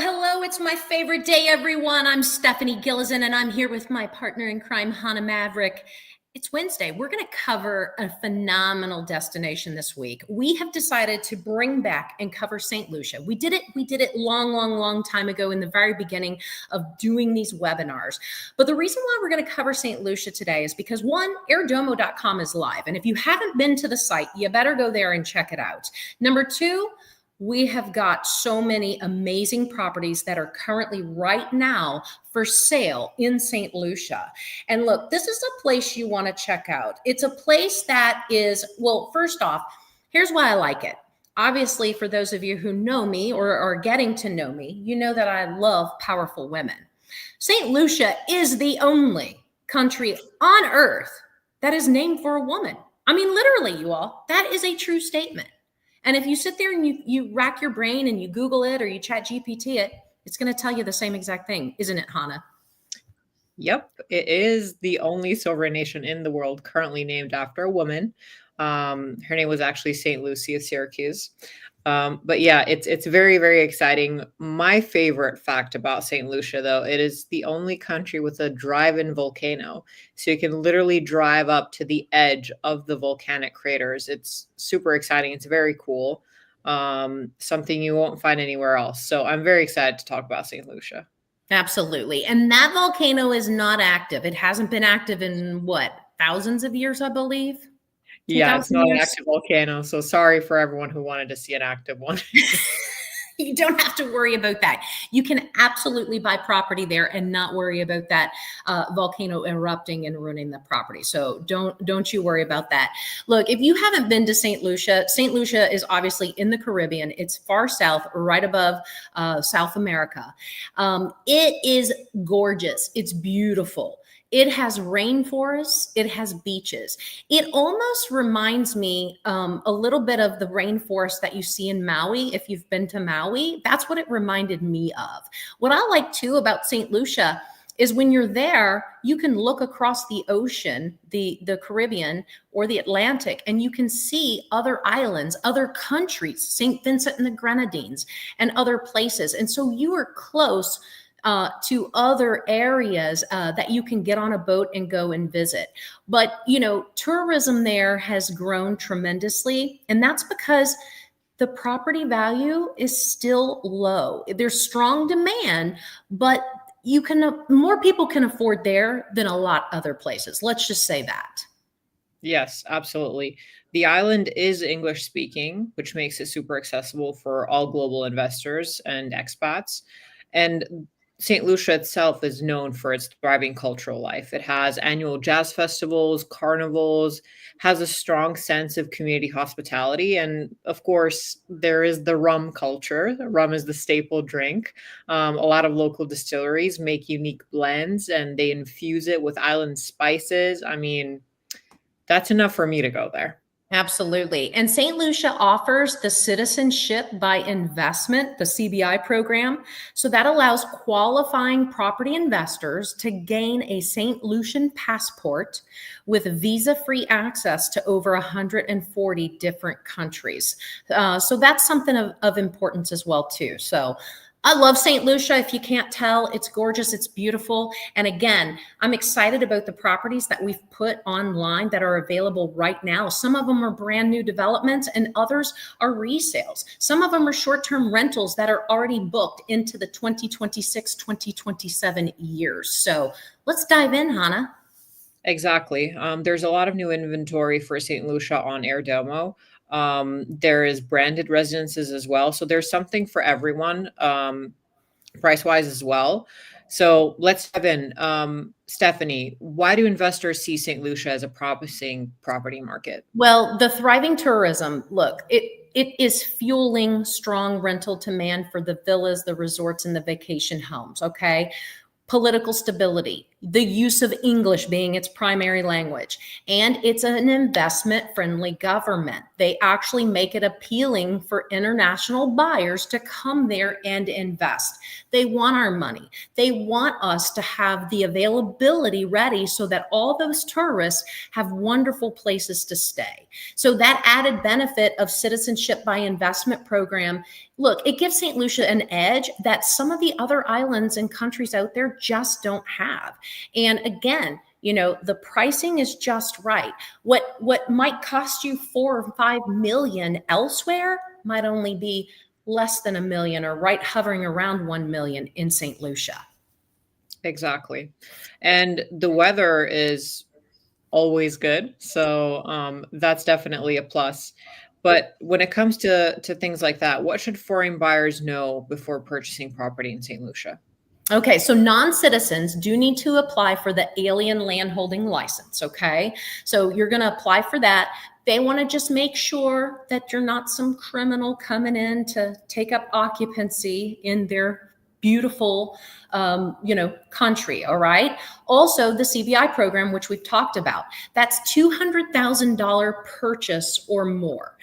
Hello, it's my favorite day, everyone. I'm Stephanie Gillison, and I'm here with my partner in crime, Hannah Maverick. It's Wednesday. We're going to cover a phenomenal destination this week. We have decided to bring back and cover St. Lucia. We did it long time ago in the very beginning of doing these webinars. But the reason why we're going to cover St. Lucia today is because one, airdomo.com is live. And if you haven't been to the site, you better go there and check it out. Number two, we have got so many amazing properties that are currently right now for sale in St. Lucia. And look, this is a place you want to check out. It's a place that is, well, first off, here's why I like it. Obviously, for those of you who know me or are getting to know me, you know that I love powerful women. St. Lucia is the only country on earth that is named for a woman. I mean, literally, you all, that is a true statement. And if you sit there and you rack your brain and you Google it or you chat GPT it, it's going to tell you the same exact thing, isn't it, Hannah? Yep, it is the only sovereign nation in the world currently named after a woman. Her name was actually St. Lucia of Syracuse. But yeah, it's very, very exciting. My favorite fact about St. Lucia, though, it is the only country with a drive-in volcano. So you can literally drive up to the edge of the volcanic craters. It's super exciting. It's very cool. Something you won't find anywhere else. So I'm very excited to talk about St. Lucia. Absolutely. And that volcano is not active. It hasn't been active in what, thousands of years, I believe? Yeah, it's not an active volcano. So sorry for everyone who wanted to see an active one. You don't have to worry about that. You can absolutely buy property there and not worry about that volcano erupting and ruining the property. So don't you worry about that. Look, if you haven't been to St. Lucia is obviously in the Caribbean. It's far south, right above South America. It is gorgeous. It's beautiful. It has rainforests. It has beaches. It almost reminds me a little bit of the rainforest that you see in Maui. If you've been to Maui, that's what it reminded me of. What I like too about St. Lucia is when you're there, you can look across the ocean, the Caribbean or the Atlantic, and you can see other islands, other countries, St. Vincent and the Grenadines and other places. And so you are close to other areas that you can get on a boat and go and visit. But, you know, tourism there has grown tremendously, and that's because the property value is still low. There's strong demand, but more people can afford there than a lot other places. Let's just say that. Yes, absolutely. The island is English speaking, which makes it super accessible for all global investors and expats. And St. Lucia itself is known for its thriving cultural life. It has annual jazz festivals, carnivals, has a strong sense of community hospitality. And of course, there is the rum culture. Rum is the staple drink. A lot of local distilleries make unique blends and they infuse it with island spices. I mean, that's enough for me to go there. Absolutely. And St. Lucia offers the Citizenship by Investment, the CBI program. So that allows qualifying property investors to gain a St. Lucian passport with visa-free access to over 140 different countries. So that's something of importance as well, too. So I love St. Lucia. If you can't tell, it's gorgeous. It's beautiful. And again, I'm excited about the properties that we've put online that are available right now. Some of them are brand new developments and others are resales. Some of them are short-term rentals that are already booked into the 2026, 2027 years. So let's dive in, Hannah. Exactly. There's a lot of new inventory for St. Lucia on Airdomo. There is branded residences as well. So there's something for everyone, price-wise as well. So let's dive in. Stephanie, why do investors see St. Lucia as a promising property market? Well, the thriving tourism, look, it is fueling strong rental demand for the villas, the resorts, and the vacation homes. Okay. Political stability, the use of English being its primary language, and it's an investment-friendly government. They actually make it appealing for international buyers to come there and invest. They want our money. They want us to have the availability ready so that all those tourists have wonderful places to stay. So that added benefit of citizenship by investment program, look, it gives St. Lucia an edge that some of the other islands and countries out there just don't have. And again, the pricing is just right. What might cost you 4 or 5 million elsewhere might only be less than $1 million, or right hovering around 1 million in St. Lucia. Exactly. And the weather is always good. So that's definitely a plus. But when it comes to things like that, what should foreign buyers know before purchasing property in St. Lucia? Okay, so non-citizens do need to apply for the alien landholding license, okay? So you're gonna apply for that. They wanna just make sure that you're not some criminal coming in to take up occupancy in their beautiful, country, all right? Also, the CBI program, which we've talked about, that's $200,000 purchase or more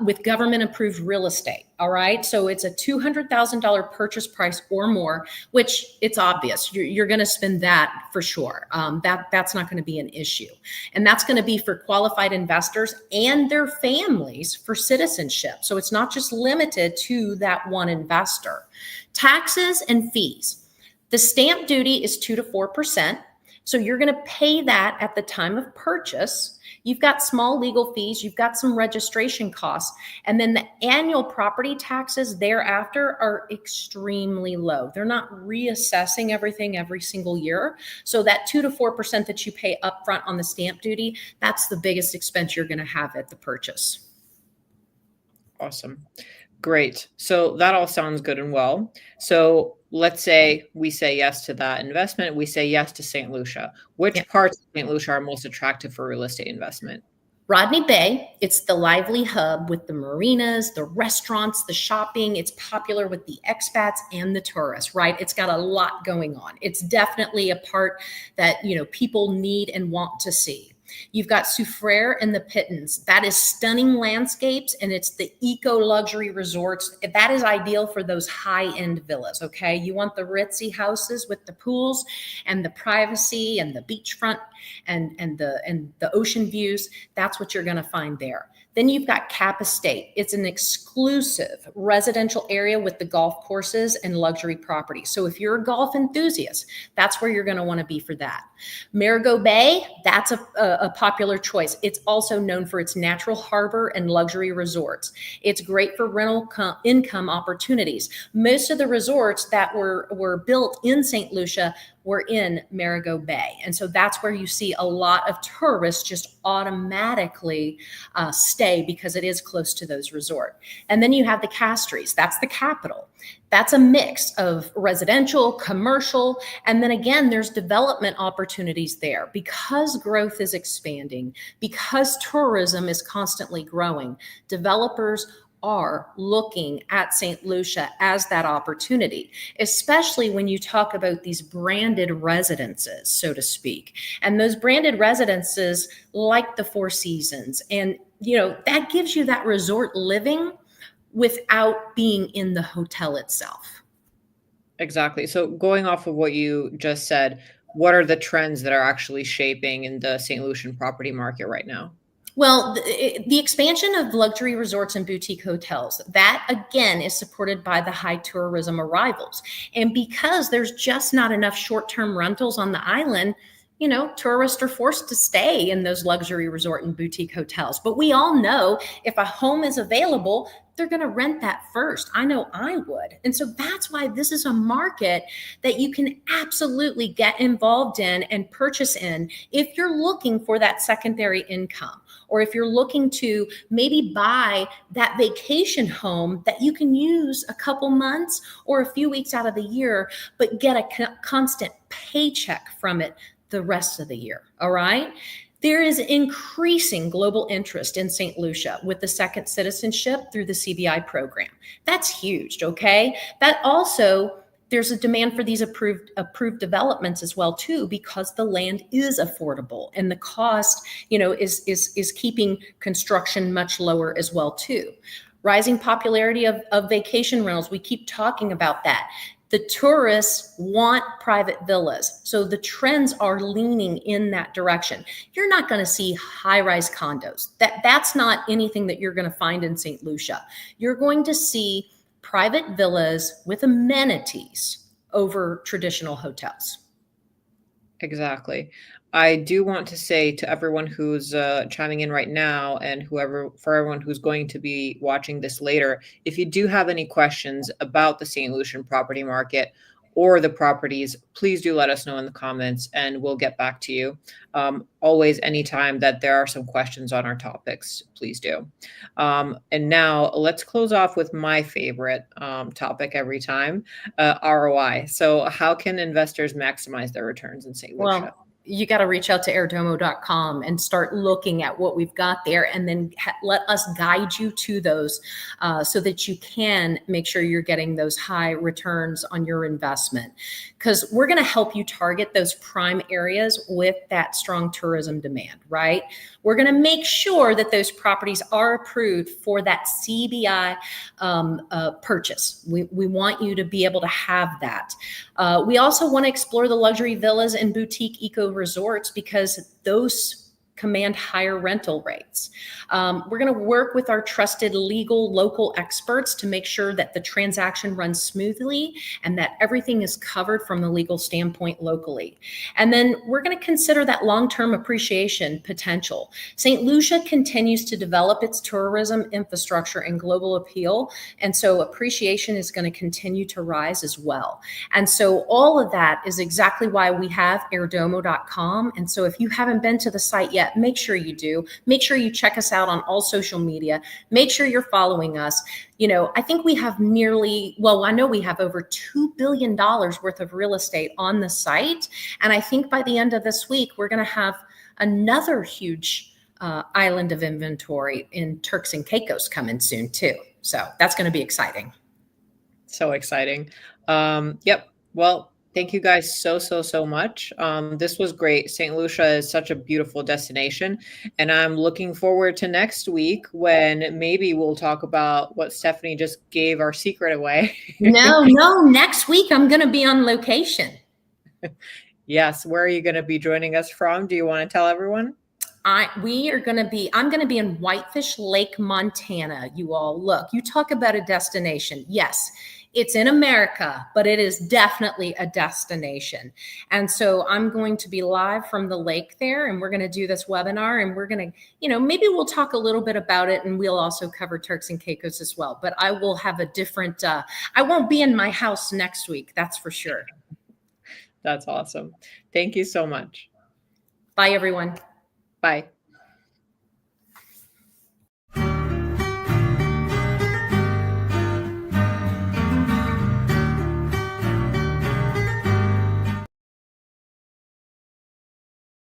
with government-approved real estate, all right? So it's a $200,000 purchase price or more, which it's obvious. You're going to spend that for sure. That's not going to be an issue. And that's going to be for qualified investors and their families for citizenship. So it's not just limited to that one investor. Taxes and fees. The stamp duty is 2 to 4%. So you're going to pay that at the time of purchase. You've got small legal fees. You've got some registration costs. And then the annual property taxes thereafter are extremely low. They're not reassessing everything every single year. So that 2 to 4% that you pay upfront on the stamp duty, that's the biggest expense you're going to have at the purchase. Awesome. Great. So that all sounds good and well. So let's say we say yes to that investment. We say yes to St. Lucia. Which parts of St. Lucia are most attractive for real estate investment? Rodney Bay, it's the lively hub with the marinas, the restaurants, the shopping. It's popular with the expats and the tourists, right? It's got a lot going on. It's definitely a part that, people need and want to see. You've got Soufriere and the Pittons. That is stunning landscapes, and it's the eco-luxury resorts. That is ideal for those high-end villas, okay? You want the ritzy houses with the pools and the privacy and the beachfront and the ocean views. That's what you're going to find there. Then you've got Cap Estate. It's an exclusive residential area with the golf courses and luxury property. So if you're a golf enthusiast, that's where you're going to want to be for that. Marigot Bay, that's a popular choice. It's also known for its natural harbor and luxury resorts. It's great for rental income opportunities. Most of the resorts that were built in St. Lucia were in Marigot Bay. And so that's where you see a lot of tourists just automatically stay because it is close to those resorts. And then you have the Castries. That's the capital. That's a mix of residential, commercial, and then again, there's development opportunities there because growth is expanding, because tourism is constantly growing. Developers are looking at St. Lucia as that opportunity, especially when you talk about these branded residences, so to speak. And those branded residences like the Four Seasons, and that gives you that resort living without being in the hotel itself. Exactly. So going off of what you just said, what are the trends that are actually shaping in the St. Lucian property market right now? Well, the expansion of luxury resorts and boutique hotels, that again is supported by the high tourism arrivals. And because there's just not enough short-term rentals on the island, tourists are forced to stay in those luxury resort and boutique hotels. But we all know if a home is available, they're going to rent that first. I know I would. And so that's why this is a market that you can absolutely get involved in and purchase in if you're looking for that secondary income, or if you're looking to maybe buy that vacation home that you can use a couple months or a few weeks out of the year, but get a constant paycheck from it the rest of the year. All right. There is increasing global interest in St. Lucia with the second citizenship through the CBI program. That's huge, okay? That also, there's a demand for these approved developments as well too, because the land is affordable and the cost, is keeping construction much lower as well too. Rising popularity of vacation rentals, we keep talking about that. The tourists want private villas. So the trends are leaning in that direction. You're not going to see high-rise condos. That's not anything that you're going to find in St. Lucia. You're going to see private villas with amenities over traditional hotels. Exactly. I do want to say to everyone who's chiming in right now, and for everyone who's going to be watching this later, if you do have any questions about the St. Lucian property market or the properties, please do let us know in the comments and we'll get back to you. Always, anytime that there are some questions on our topics, please do. And now let's close off with my favorite topic every time, ROI. So how can investors maximize their returns in St. Lucia? Well, you got to reach out to airdomo.com and start looking at what we've got there, and then let us guide you to those so that you can make sure you're getting those high returns on your investment, because we're going to help you target those prime areas with that strong tourism demand, right? We're going to make sure that those properties are approved for that CBI purchase. We want you to be able to have that. We also want to explore the luxury villas and boutique eco resorts because those command higher rental rates. We're going to work with our trusted legal local experts to make sure that the transaction runs smoothly and that everything is covered from the legal standpoint locally. And then we're going to consider that long-term appreciation potential. St. Lucia continues to develop its tourism infrastructure and global appeal, and so appreciation is going to continue to rise as well. And so all of that is exactly why we have airdomo.com. And so if you haven't been to the site yet, make sure you do. Make sure you check us out on all social media. Make sure you're following us. I think we have I know we have over $2 billion worth of real estate on the site. And I think by the end of this week, we're going to have another huge island of inventory in Turks and Caicos coming soon too. So that's going to be exciting. So exciting. Yep. Well, thank you guys so much. This was great. St. Lucia is such a beautiful destination, and I'm looking forward to next week when maybe we'll talk about what Stephanie just gave our secret away. No, next week I'm going to be on location. Yes. Where are you going to be joining us from? Do you want to tell everyone? I'm going to be in Whitefish Lake, Montana. You all, look, you talk about a destination. Yes, it's in America, but it is definitely a destination. And so I'm going to be live from the lake there, and we're going to do this webinar, and we're going to, maybe we'll talk a little bit about it, and we'll also cover Turks and Caicos as well. But I will have a different, I won't be in my house next week. That's for sure. That's awesome. Thank you so much. Bye, everyone. Bye.